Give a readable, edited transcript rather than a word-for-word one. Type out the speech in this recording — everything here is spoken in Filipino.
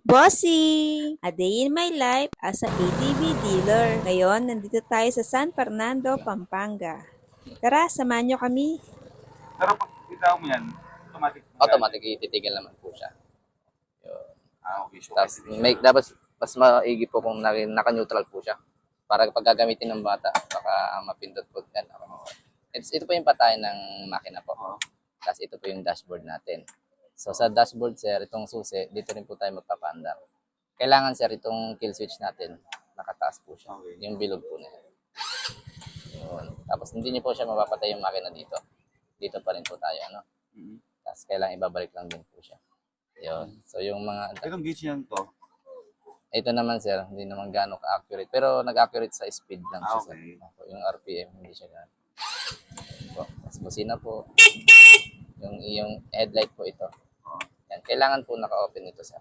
Bossing! A day in my life as a ATV dealer. Ngayon, nandito tayo sa San Fernando, Pampanga. Tara, samahan nyo kami. Pero pag bitaw mo yan, automatic Automatic ititigil naman po siya. Yun. Okay. So, Tapos dapat mas maigi po kung naka-neutral po siya. Para pag gagamitin ng bata, baka mapindot po yan. Ito po yung patayan ng makina po. Tapos ito po yung dashboard natin. So sa dashboard, sir, itong susi, dito rin po tayo magpapaandar. Kailangan, sir, itong kill switch natin, nakataas po siya. Okay. Yung bilog po na yan. Yun. Tapos hindi niyo po siya mapapatay yung makina dito. Dito pa rin po tayo, ano? Tapos kailangan ibabalik lang din po siya. Yun. So yung mga... Itong gauge niyan to, Ito naman, sir, hindi naman gaano ka-accurate. Pero nag-accurate sa speed lang siya. okay. Sir. Yung RPM, hindi siya gaano. Tapos busina po. Yung headlight po ito. Yan. Kailangan po naka-open ito, sir.